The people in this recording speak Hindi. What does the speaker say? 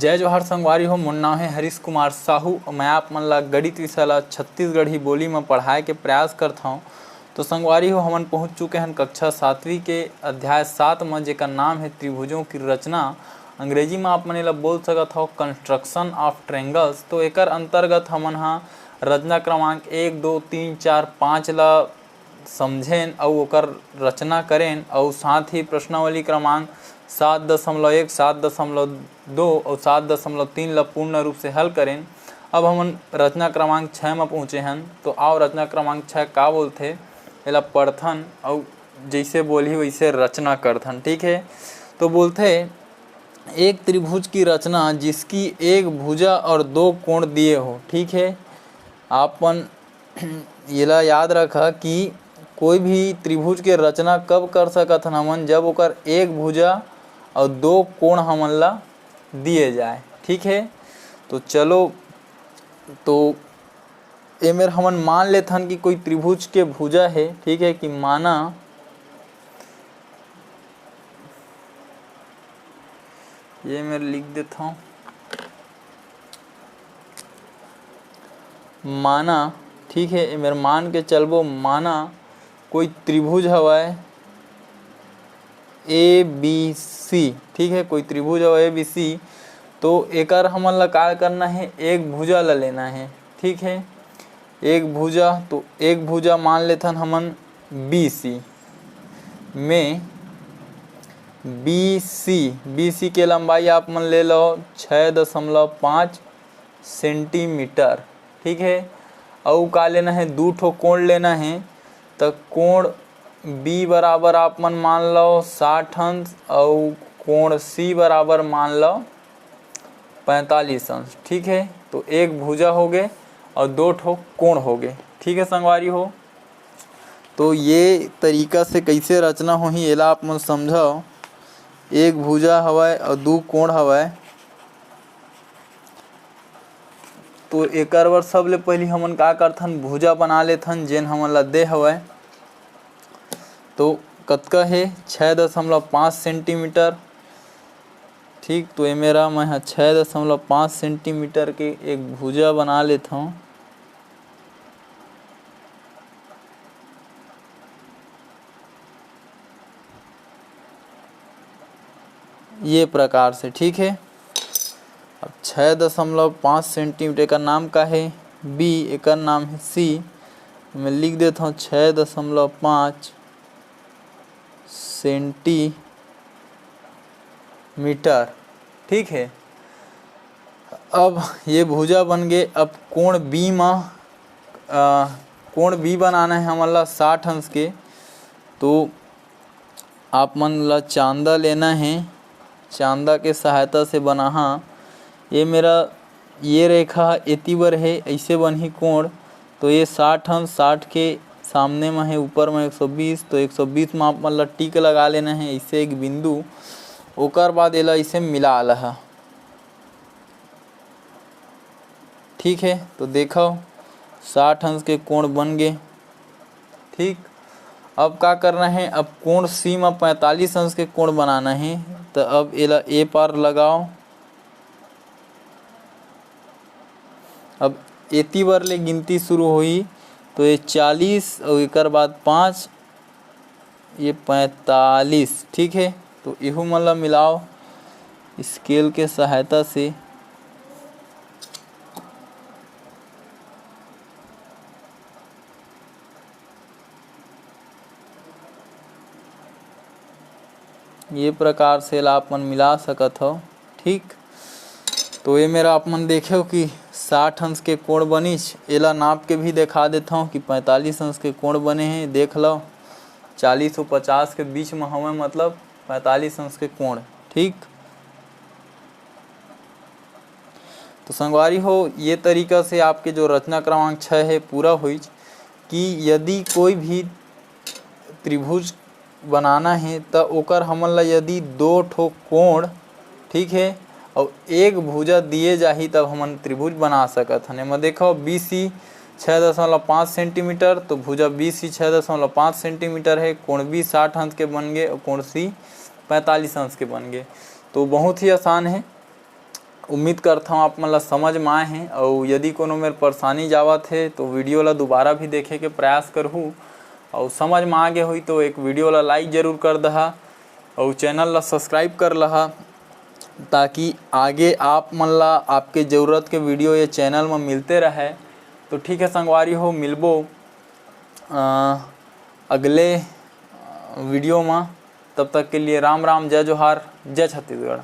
जय जोहार संगवारी हो। मोर नाम है हरीश कुमार साहू। मैं आप मन ला गणित विषय ला छत्तीसगढ़ी बोली में पढ़ाए के प्रयास करता हूँ। तो संगवारी हो, हमन पहुँच चुके हैं कक्षा 7वीं के अध्याय 7 में, जेकर नाम है त्रिभुजों की रचना। अंग्रेजी में आप मन ला बोल सकत हो कंस्ट्रक्शन ऑफ ट्रायंगल्स। तो एकर अंतर्गत हमन हाँ रचना क्रमांक 1, 2, 3, 4, 5 ला समझेन और ओकर रचना करें, और साथ ही प्रश्नावली क्रमांक 7.1, 7.2 और 7.3 ला पूर्ण रूप से हल करें। अब हम रचना क्रमांक 6 में पहुँचे हैं। तो आओ रचना क्रमांक 6 का बोलते एला पढ़थन और जैसे बोली वैसे रचना करथन। ठीक है, तो बोलते एक त्रिभुज की रचना जिसकी एक भुजा और 2 कोण दिए हो। ठीक है, आपन येला याद रखा कि कोई भी त्रिभुज के रचना कब कर सकत हन हमन, जब ओकर एक भुजा और 2 कोण हमन ला दिए जाए। ठीक है, तो चलो, तो ये मेरे हमन मान लेथन कि कोई त्रिभुज के भुजा है। ठीक है, कि माना ये मैं लिख देता हूँ, माना। ठीक है, मेरे मान के चलबो, माना कोई त्रिभुज हवाए ABC। ठीक है, कोई त्रिभुज हवाए ABC। तो एकर हमन ला का करना है, एक भुजा ला लेना है। ठीक है, एक भुजा, तो एक भुजा मान लेथन हमन BC में BC के लंबाई आप मन ले लो 6.5 सेंटीमीटर। ठीक है, और का लेना है, 2 ठो कोण लेना है। तो कोण B बराबर आप मन मान लो 60 अंश और कोण C बराबर मान लो 45 अंश। ठीक है, तो एक भुजा हो गए और 2 ठो कोण हो गए। ठीक है संगवारी हो, तो ये तरीका से कैसे रचना होही एला आप मन समझाओ। एक भुजा हवाए और 2 कोण हवाए, तो एकर बर सबले पहले हमन का करथन, भुजा बना लेथन जेन हमन ला दे हवाए। तो कतका है 6.5 सेंटीमीटर। ठीक, तो ये मेरा मैं 6.5 सेंटीमीटर के एक भुजा बना लेता हूँ। ये प्रकार से। ठीक है, अब 6.5 सेंटीमीटर का नाम का है B, एक नाम है C। मैं लिख देता हूँ 6.5 सेंटीमीटर। ठीक है, अब ये भुजा बन गए। अब कोण B में कोण B बनाना है हमन ला 60 अंश के। तो आप मन ला चांदा लेना है, चांदा के सहायता से बना। हाँ, ये मेरा ये रेखा एती बर है, ऐसे बनही कोण। तो ये 60 अंश, 60 के सामने में है, ऊपर में 120। तो 120 में आप मन ला टिक लगा लेना है, ऐसे एक बिंदु। ओकर बाद एला इसे मिला लहा। ठीक है, तो देखो 60 अंश के कोण बन गए। ठीक, अब का करना है, अब कोण C में 45 अंश के कोण बनाना है। तो अब एला ए पार लगाओ। अब एती बार ले गिनती शुरू हुई, तो ये 40 और एक बाद 5, ये 45। ठीक है, तो इहू मतलब मिलाओ स्केल के सहायता से। ये प्रकार से आप मन मिला सकत हो। ठीक, तो ये मेरा आप मन देखे हो कि 60 अंश के कोण बनिस। एला नाप के भी दिखा देता हूँ कि 45 अंश के कोण बने हैं। देख लो 40 और 50 के बीच में हमें मतलब 45 अंश के कोण। ठीक, तो संगवारी हो, ये तरीका से आपके जो रचना क्रमांक 6 है पूरा हुई। कि यदि कोई भी त्रिभुज बनाना है तो ओकर हमन ला यदि 2 ठो कोण, ठीक है, और एक भुजा दिए जाही तब हमन त्रिभुज बना सकत हन। एमा देखो BC 6.5 सेंटीमीटर, तो भुजा BC 6.5 सेंटीमीटर है। कोण B 60 अंश के बन गए और कोण C 45 अंश के बन गए। तो बहुत ही आसान है। उम्मीद करता हूँ आप मन ला समझ में आए हैं। और यदि कोनो मेर परेशानी जावत है तो वीडियो ला दोबारा भी देखे के प्रयास करहूँ। और समझ में आगे हुई तो एक वीडियो ला लाइक जरूर कर दहा और चैनल ला सब्सक्राइब कर लहा, ताकि आगे आप मन ला आपके ज़रूरत के वीडियो ये चैनल में मिलते रहे। तो ठीक है संगवारी हो, मिलबो अगले वीडियो में। तब तक के लिए राम राम, जय जोहार, जय छत्तीसगढ़।